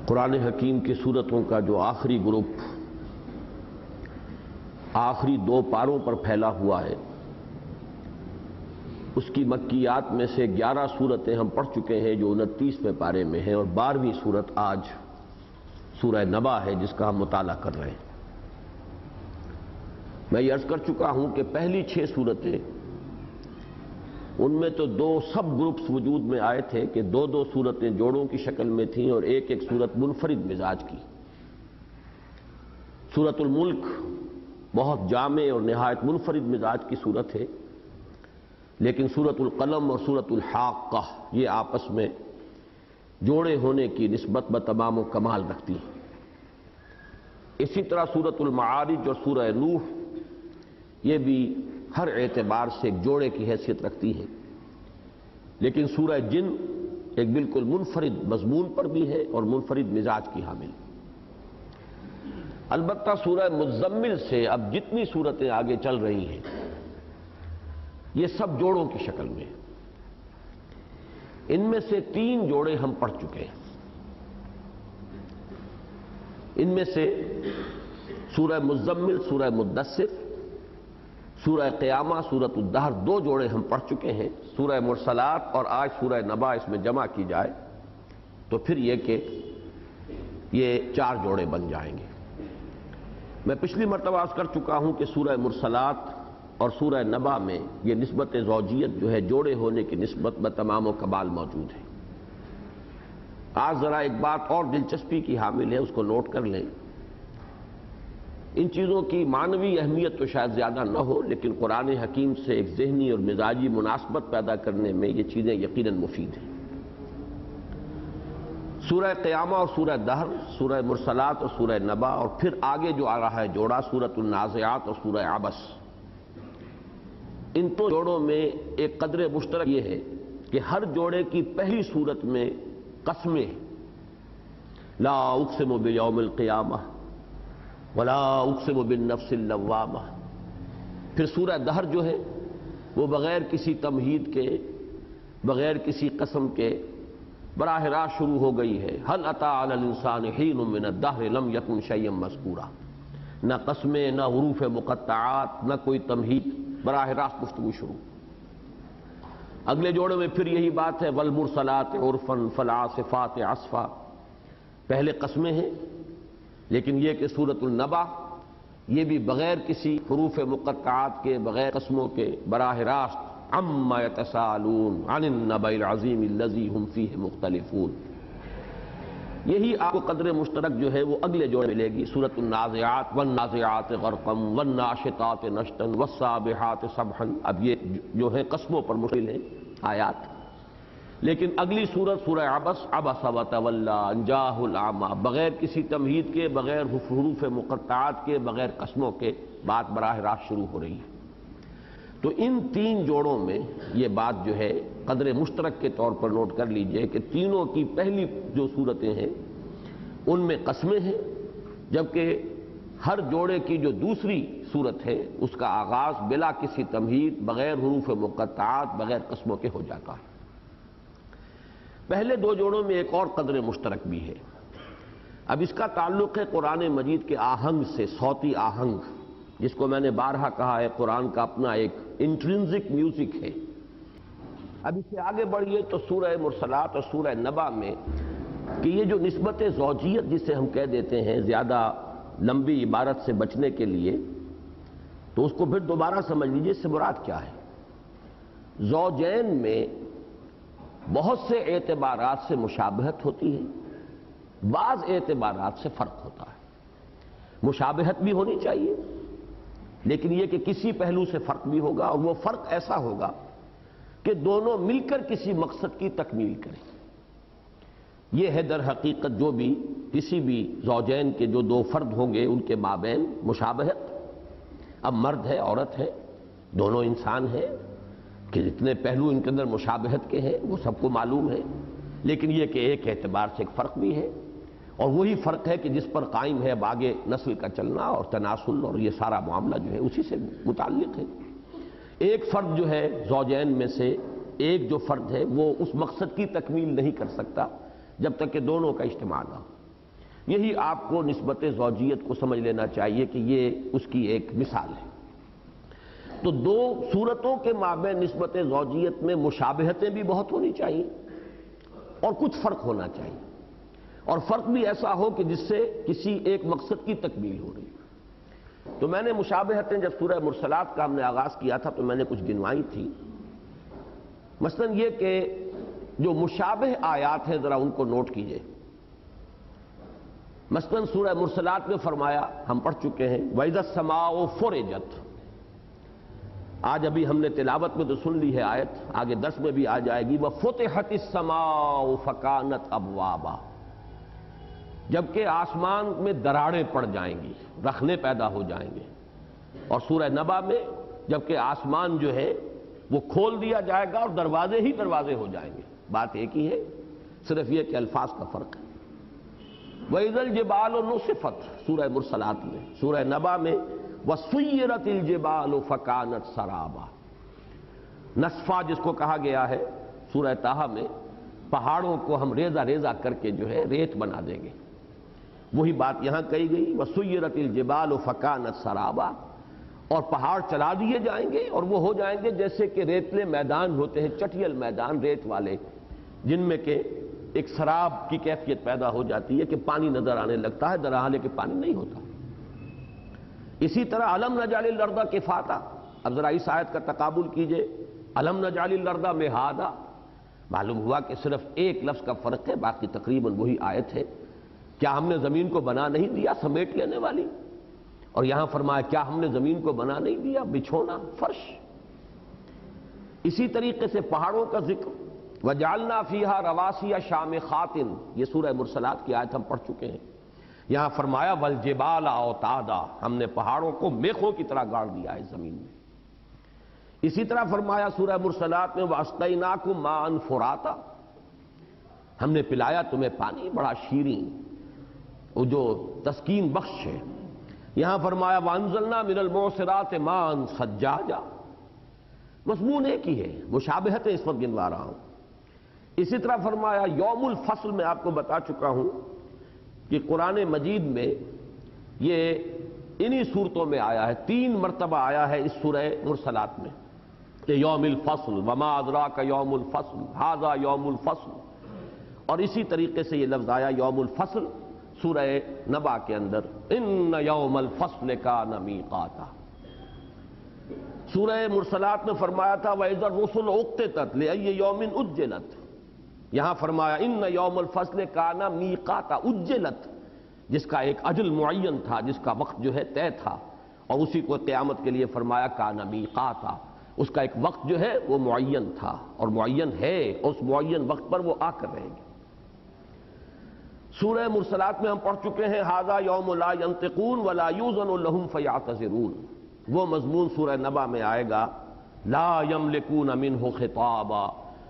قرآن حکیم کی صورتوں کا جو آخری گروپ آخری 2 پاروں پر پھیلا ہوا ہے، اس کی مکیات میں سے 11 صورتیں ہم پڑھ چکے ہیں جو 29ویں پارے میں ہیں، اور 12ویں صورت آج سورہ نبا ہے جس کا ہم مطالعہ کر رہے ہیں۔ میں یہ عرض کر چکا ہوں کہ پہلی 6 صورتیں ان میں تو 2 سب گروپس وجود میں آئے تھے کہ 2 صورتیں جوڑوں کی شکل میں تھیں اور ایک صورت منفرد مزاج کی۔ سورۃ الملک بہت جامع اور نہایت منفرد مزاج کی صورت ہے، لیکن سورۃ القلم اور سورۃ الحاقہ یہ آپس میں جوڑے ہونے کی نسبت بتمام و کمال رکھتی ہیں۔ اسی طرح سورۃ المعارج اور سورہ نوح یہ بھی ہر اعتبار سے ایک جوڑے کی حیثیت رکھتی ہیں، لیکن سورہ جن ایک بالکل منفرد مضمون پر بھی ہے اور منفرد مزاج کی حامل۔ البتہ سورہ مزمل سے اب جتنی صورتیں آگے چل رہی ہیں یہ سب جوڑوں کی شکل میں ہیں۔ ان میں سے 3 جوڑے ہم پڑھ چکے ہیں۔ ان میں سے سورہ مزمل، سورہ مدثر، سورہ قیامہ، سورۃ الدہر 2 جوڑے ہم پڑھ چکے ہیں۔ سورہ مرسلات اور آج سورہ نبا اس میں جمع کی جائے تو پھر یہ کہ یہ 4 جوڑے بن جائیں گے۔ میں پچھلی مرتبہ عرض کر چکا ہوں کہ سورہ مرسلات اور سورہ نبا میں یہ نسبت زوجیت جو ہے جوڑے ہونے کی نسبت بتمام و کمال موجود ہے۔ آج ذرا ایک بات اور دلچسپی کی حامل ہے، اس کو نوٹ کر لیں۔ ان چیزوں کی معنوی اہمیت تو شاید زیادہ نہ ہو، لیکن قرآن حکیم سے ایک ذہنی اور مزاجی مناسبت پیدا کرنے میں یہ چیزیں یقیناً مفید ہیں۔ سورہ قیامہ اور سورہ دہر، سورہ مرسلات اور سورہ نبا، اور پھر آگے جو آ رہا ہے جوڑا سورۃ النازعات اور سورہ عبس، ان تو جوڑوں میں ایک قدر مشترک یہ ہے کہ ہر جوڑے کی پہلی صورت میں قسمیں، لا اقسم بیوم القیامہ ولا اقسم بالنفس اللوامہ۔ پھر سورہ دہر جو ہے وہ بغیر کسی تمہید کے، بغیر کسی قسم کے براہ راست شروع ہو گئی ہے۔ هل اتى على الانسان حين من الدهر لم يكن شيئا مذكورا۔ نہ قسمیں، نہ حروف مقطعات، نہ کوئی تمہید، براہ راست گفتگو شروع۔ اگلے جوڑے میں پھر یہی بات ہے، والمرسلات عرفا فالعاصفات عصفا۔ پہلے قسمیں ہیں، لیکن یہ کہ سورۃ النبا یہ بھی بغیر کسی حروف مقطعات کے، بغیر قسموں کے، براہ راست عما یتساءلون عن النبأ العظیم الذی هم فیہ مختلفون۔ یہی آپ کو قدر مشترک جو ہے وہ اگلے جوڑے ملے گی، سورۃ النازعات، والنازعات غرقا والناشطات نشطا والسابحات سبحا۔ اب یہ جو ہے قسموں پر مشتمل ہیں آیات، لیکن اگلی سورت سورہ عبس، عبس وتولی ان جاءہ الاعمی، بغیر کسی تمہید کے، بغیر حروف مقطعات کے، بغیر قسموں کے بات براہ راست شروع ہو رہی ہے۔ تو ان 3 جوڑوں میں یہ بات جو ہے قدر مشترک کے طور پر نوٹ کر لیجئے کہ تینوں کی پہلی جو صورتیں ہیں ان میں قسمیں ہیں، جبکہ ہر جوڑے کی جو دوسری صورت ہے اس کا آغاز بلا کسی تمہید، بغیر حروف مقطعات، بغیر قسموں کے ہو جاتا ہے۔ پہلے 2 جوڑوں میں ایک اور قدر مشترک بھی ہے۔ اب اس کا تعلق ہے قرآن مجید کے آہنگ سے، صوتی آہنگ، جس کو میں نے بارہا کہا ہے قرآن کا اپنا ایک انٹرنزک میوزک ہے۔ اب اس سے آگے بڑھیے تو سورہ مرسلات اور سورہ نبا میں کہ یہ جو نسبت زوجیت جسے ہم کہہ دیتے ہیں زیادہ لمبی عبارت سے بچنے کے لیے، تو اس کو پھر دوبارہ سمجھ لیجیے اس سے مراد کیا ہے۔ زوجین میں بہت سے اعتبارات سے مشابہت ہوتی ہے، بعض اعتبارات سے فرق ہوتا ہے۔ مشابہت بھی ہونی چاہیے، لیکن یہ کہ کسی پہلو سے فرق بھی ہوگا، اور وہ فرق ایسا ہوگا کہ دونوں مل کر کسی مقصد کی تکمیل کریں۔ یہ ہے در حقیقت جو بھی کسی بھی زوجین کے جو 2 فرد ہوں گے ان کے مابین مشابہت۔ اب مرد ہے، عورت ہے، دونوں انسان ہیں، کہ جتنے پہلو ان کے اندر مشابہت کے ہیں وہ سب کو معلوم ہے، لیکن یہ کہ ایک اعتبار سے ایک فرق بھی ہے، اور وہی فرق ہے کہ جس پر قائم ہے اب آگے نسل کا چلنا اور تناسل اور یہ سارا معاملہ جو ہے اسی سے متعلق ہے۔ ایک فرد جو ہے زوجین میں سے ایک جو فرد ہے وہ اس مقصد کی تکمیل نہیں کر سکتا جب تک کہ دونوں کا اجتماع نہ ہو۔ یہی آپ کو نسبت زوجیت کو سمجھ لینا چاہیے کہ یہ اس کی ایک مثال ہے۔ تو دو صورتوں کے مابین نسبت زوجیت میں مشابہتیں بھی بہت ہونی چاہیے اور کچھ فرق ہونا چاہیے، اور فرق بھی ایسا ہو کہ جس سے کسی ایک مقصد کی تکمیل ہو رہی ہے۔ تو میں نے مشابہتیں جب سورہ مرسلات کا ہم نے آغاز کیا تھا تو میں نے کچھ گنوائی تھی، مثلا یہ کہ جو مشابہ آیات ہیں ذرا ان کو نوٹ کیجئے۔ مثلا سورہ مرسلات میں فرمایا، ہم پڑھ چکے ہیں وَإِذَا السَّمَاءُ فُرِجَتْ، آج ابھی ہم نے تلاوت میں تو سن لی ہے آیت، آگے درس میں بھی آ جائے گی، وَفُتِحَتِ السَّمَاءُ فَكَانَتْ أَبْوَابًا، جبکہ آسمان میں دراڑیں پڑ جائیں گی، رخنے پیدا ہو جائیں گے۔ اور سورہ نبا میں جبکہ آسمان جو ہے وہ کھول دیا جائے گا اور دروازے ہی دروازے ہو جائیں گے، بات ایک ہی ہے، صرف یہ کہ الفاظ کا فرق ہے۔ وَإِذَا الْجِبَالُ نُصِفَتْ سورہ مرسلات میں، سورہ نبا میں وَسُيِّرَتِ الْجِبَالُ فَكَانَتْ سَرَابًا، نصفہ جس کو کہا گیا ہے سورہ طٰہٰ میں، پہاڑوں کو ہم ریزہ ریزہ کر کے جو ہے ریت بنا دیں گے، وہی بات یہاں کہی گئی وَسُيِّرَتِ الْجِبَالُ فَكَانَتْ سَرَابًا، اور پہاڑ چلا دیے جائیں گے اور وہ ہو جائیں گے جیسے کہ ریتلے میدان ہوتے ہیں، چٹیل میدان ریت والے، جن میں کہ ایک سراب کی کیفیت پیدا ہو جاتی ہے کہ پانی نظر آنے لگتا ہے درحالے کہ پانی نہیں ہوتا۔ اسی طرح الم نجعل الارض کفاتا، اب ذرا اس آیت کا تقابل کیجئے، الم نجعل الارض مہادا، معلوم ہوا کہ صرف ایک لفظ کا فرق ہے، باقی تقریباً وہی آیت ہے۔ کیا ہم نے زمین کو بنا نہیں دیا سمیٹ لینے والی؟ اور یہاں فرمایا کیا ہم نے زمین کو بنا نہیں دیا بچھونا فرش؟ اسی طریقے سے پہاڑوں کا ذکر، وَجَعَلْنَا فِيهَا رَوَاسِيَ شَامِخَاتٍ، یہ سورہ مرسلات کی آیت ہم پڑھ چکے ہیں۔ یہاں فرمایا وَالْجِبَالَ أَوْتَادًا، ہم نے پہاڑوں کو میخوں کی طرح گاڑ دیا ہے زمین میں۔ اسی طرح فرمایا سورہ مرسلات میں وَأَسْقَيْنَاكُم مَاءً فُرَاتًا، ہم نے پلایا تمہیں پانی بڑا شیریں، وہ جو تسکین بخش ہے۔ یہاں فرمایا وَأَنزَلْنَا مِنَ الْمُعْصِرَاتِ مَاءً ثَجَّاجًا، مضمون ایک ہی ہے، مشابہتیں اس وقت گنوا رہا ہوں۔ اسی طرح فرمایا یوم الفصل، میں آپ کو بتا چکا ہوں کہ قرآن مجید میں یہ انہی صورتوں میں آیا ہے، 3 مرتبہ آیا ہے اس سورہ مرسلات میں کہ یوم الفصل وما ادراک یوم الفصل ھذا یوم الفصل، اور اسی طریقے سے یہ لفظ آیا یوم الفصل سورہ نبا کے اندر، ان یوم الفصل کان میقاتا۔ سورہ مرسلات میں فرمایا تھا وَإِذَا الرُّسُلُ اُقِّتَتْ لِأَيِّ یوم اُجِّلَتْ، یہاں فرمایا ان یوم الفصل کان میقاتا، اجلت، جس کا ایک اجل معین تھا، جس کا وقت جو ہے طے تھا، اور اسی کو قیامت کے لیے فرمایا کان میقاتا، اس کا ایک وقت جو ہے وہ معین تھا اور معین ہے، اور اس معین وقت پر وہ آ کر رہے گی۔ سورہ مرسلات میں ہم پڑھ چکے ہیں ھذا یوم لا ینطقون ولا یؤذن لهم فیعتذرون، وہ مضمون سورہ نبا میں آئے گا لا یملکون منہ خطابا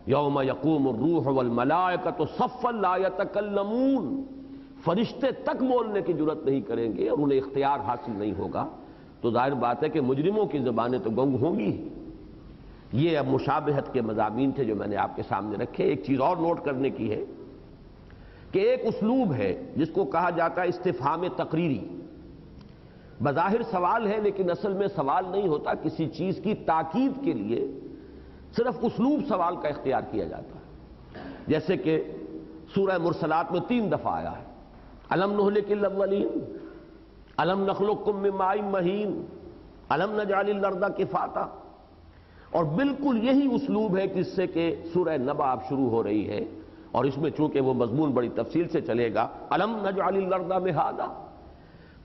یوم یقوم الروح والملائکۃ صفا لا یتکلمون، فرشتے تک بولنے کی جرت نہیں کریں گے اور انہیں اختیار حاصل نہیں ہوگا، تو ظاہر بات ہے کہ مجرموں کی زبانیں تو گنگ ہوں گی۔ یہ اب مشابہت کے مضامین تھے جو میں نے آپ کے سامنے رکھے۔ ایک چیز اور نوٹ کرنے کی ہے کہ ایک اسلوب ہے جس کو کہا جاتا ہے استفہام تقریری، بظاہر سوال ہے لیکن اصل میں سوال نہیں ہوتا، کسی چیز کی تاکید کے لیے صرف اسلوب سوال کا اختیار کیا جاتا ہے، جیسے کہ سورہ مرسلات میں 3 دفعہ آیا ہے الم نہلک الاولین، الم نخلقکم من ماء مہین، الم نجعل الارض کفاتا، اور بالکل یہی اسلوب ہے جس سے کہ سورہ نبا اب شروع ہو رہی ہے، اور اس میں چونکہ وہ مضمون بڑی تفصیل سے چلے گا الم نجعل الارض مہادا،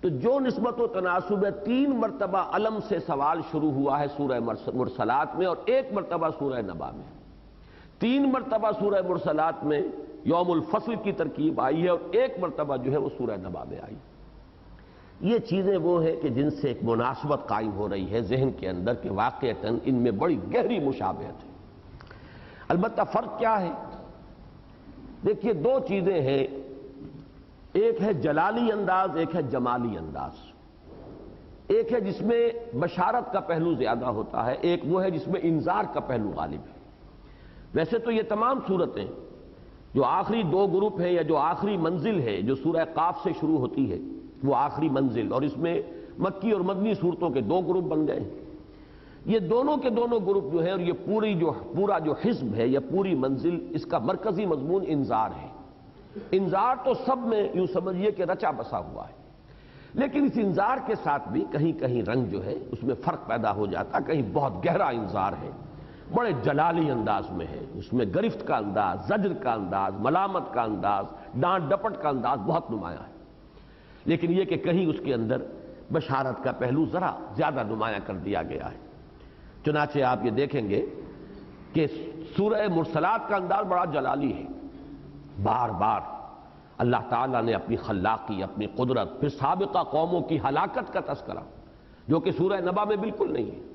تو جو نسبت و تناسب ہے 3 مرتبہ علم سے سوال شروع ہوا ہے سورہ مرسلات میں اور 1 مرتبہ سورہ نبا میں۔ 3 مرتبہ سورہ مرسلات میں یوم الفصل کی ترکیب آئی ہے اور 1 مرتبہ جو ہے وہ سورہ نبا میں آئی۔ یہ چیزیں وہ ہیں کہ جن سے ایک مناسبت قائم ہو رہی ہے ذہن کے اندر کہ واقعتاً ان میں بڑی گہری مشابہت ہے۔ البتہ فرق کیا ہے؟ دیکھیے 2 چیزیں ہیں، ایک ہے جلالی انداز، ایک ہے جمالی انداز۔ ایک ہے جس میں بشارت کا پہلو زیادہ ہوتا ہے، ایک وہ ہے جس میں انذار کا پہلو غالب ہے۔ ویسے تو یہ تمام صورتیں جو آخری دو گروپ ہیں یا جو آخری منزل ہے جو سورہ قاف سے شروع ہوتی ہے وہ آخری منزل، اور اس میں مکی اور مدنی صورتوں کے دو گروپ بن گئے ہیں۔ یہ دونوں کے دونوں گروپ جو ہے اور یہ پورا جو حزب ہے یا پوری منزل، اس کا مرکزی مضمون انذار ہے۔ انذار تو سب میں یوں سمجھیے کہ رچا بسا ہوا ہے، لیکن اس انذار کے ساتھ بھی کہیں کہیں رنگ جو ہے اس میں فرق پیدا ہو جاتا، کہیں بہت گہرا انذار ہے، بڑے جلالی انداز میں ہے، اس میں گرفت کا انداز، زجر کا انداز، ملامت کا انداز، ڈانٹ ڈپٹ کا انداز بہت نمایاں ہے۔ لیکن یہ کہ کہیں اس کے اندر بشارت کا پہلو ذرا زیادہ نمایاں کر دیا گیا ہے۔ چنانچہ آپ یہ دیکھیں گے کہ سورہ مرسلات کا انداز بڑا جلالی ہے، بار بار اللہ تعالیٰ نے اپنی خلاقی، اپنی قدرت، پھر سابقہ قوموں کی ہلاکت کا تذکرہ، جو کہ سورہ نبا میں بالکل نہیں ہے،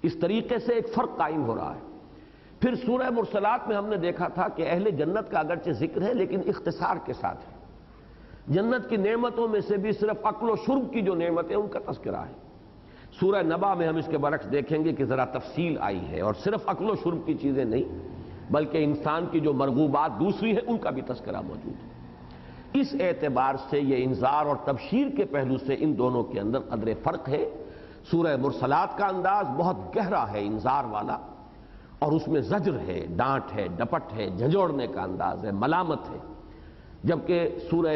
اس طریقے سے ایک فرق قائم ہو رہا ہے۔ پھر سورہ مرسلات میں ہم نے دیکھا تھا کہ اہل جنت کا اگرچہ ذکر ہے لیکن اختصار کے ساتھ ہے، جنت کی نعمتوں میں سے بھی صرف اکل و شرب کی جو نعمت ہے ان کا تذکرہ ہے۔ سورہ نبا میں ہم اس کے برعکس دیکھیں گے کہ ذرا تفصیل آئی ہے، اور صرف اکل و شرب کی چیزیں نہیں بلکہ انسان کی جو مرغوبات دوسری ہیں ان کا بھی تذکرہ موجود ہے۔ اس اعتبار سے یہ انذار اور تبشیر کے پہلو سے ان دونوں کے اندر قدر فرق ہے۔ سورہ مرسلات کا انداز بہت گہرا ہے، انذار والا، اور اس میں زجر ہے، ڈانٹ ہے، ڈپٹ ہے، جھنجھوڑنے کا انداز ہے، ملامت ہے، جبکہ سورہ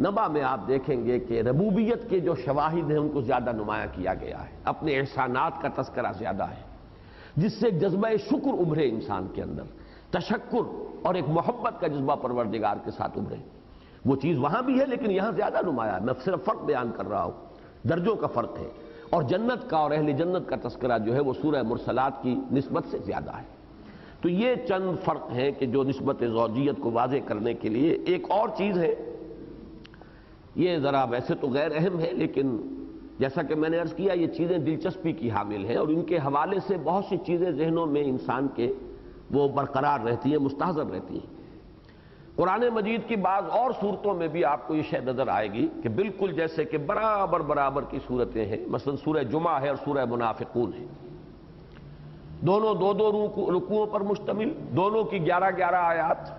نبا میں آپ دیکھیں گے کہ ربوبیت کے جو شواہد ہیں ان کو زیادہ نمایاں کیا گیا ہے، اپنے احسانات کا تذکرہ زیادہ ہے، جس سے جذبہ شکر ابھرے انسان کے اندر، تشکر اور ایک محبت کا جذبہ پروردگار کے ساتھ ابھرے۔ وہ چیز وہاں بھی ہے لیکن یہاں زیادہ نمایاں ہے، میں صرف فرق بیان کر رہا ہوں، درجوں کا فرق ہے، اور جنت کا اور اہل جنت کا تذکرہ جو ہے وہ سورہ مرسلات کی نسبت سے زیادہ ہے۔ تو یہ چند فرق ہیں کہ جو نسبت زوجیت کو واضح کرنے کے لیے۔ ایک اور چیز ہے، یہ ذرا ویسے تو غیر اہم ہے لیکن جیسا کہ میں نے عرض کیا یہ چیزیں دلچسپی کی حامل ہیں، اور ان کے حوالے سے بہت سی چیزیں ذہنوں میں انسان کے وہ برقرار رہتی ہیں، مستحضر رہتی ہیں۔ قرآن مجید کی بعض اور صورتوں میں بھی آپ کو یہ شے نظر آئے گی کہ بالکل جیسے کہ برابر کی صورتیں ہیں، مثلا سورہ جمعہ ہے اور سورہ منافقون ہے، دونوں دو رکوعوں پر مشتمل، دونوں کی 11 آیات،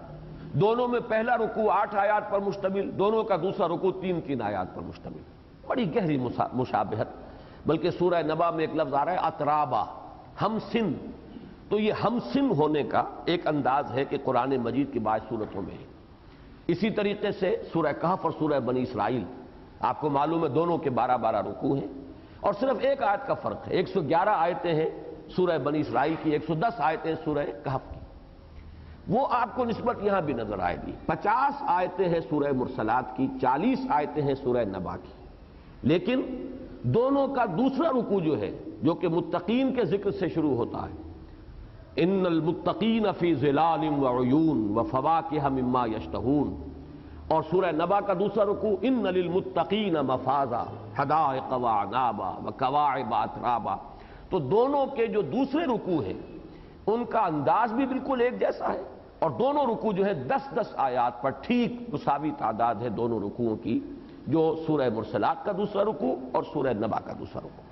دونوں میں پہلا رکوع 8 آیات پر مشتمل، دونوں کا دوسرا رکوع 3 آیات پر مشتمل، بڑی گہری مشابہت۔ بلکہ سورہ نبا میں ایک لفظ آ رہا ہے اترابا، ہم سن، تو یہ ہم سن ہونے کا ایک انداز ہے کہ قرآن مجید کی بعض صورتوں میں ہے۔ اسی طریقے سے سورہ کہف اور سورہ بنی اسرائیل، آپ کو معلوم ہے دونوں کے 12 رکوع ہیں، اور صرف ایک آیت کا فرق ہے، 111 آیتیں ہیں سورہ بنی اسرائیل کی، 110 آیتیں سورہ کہف کی، وہ آپ کو نسبت یہاں بھی نظر آئے گی۔ 50 آیتیں ہیں سورہ مرسلات کی، 40 آیتیں ہیں سورہ نبا کی، لیکن دونوں کا دوسرا رکوع جو ہے جو کہ متقین کے ذکر سے شروع ہوتا ہے، ان المتقین فی ظلال وعیون وفواکہ مما یشتہون، اور سورہ نبا کا دوسرا رکوع ان للمتقین مفازا حدائق واعنابا وکواعب اترابا۔ تو دونوں کے جو دوسرے رکوع ہیں ان کا انداز بھی بالکل ایک جیسا ہے، اور دونوں رکوع جو ہے 10 آیات پر ٹھیک مساوی تعداد ہے دونوں رکوعوں کی، جو سورہ مرسلات کا دوسرا رکوع اور سورہ نبا کا دوسرا رکوع۔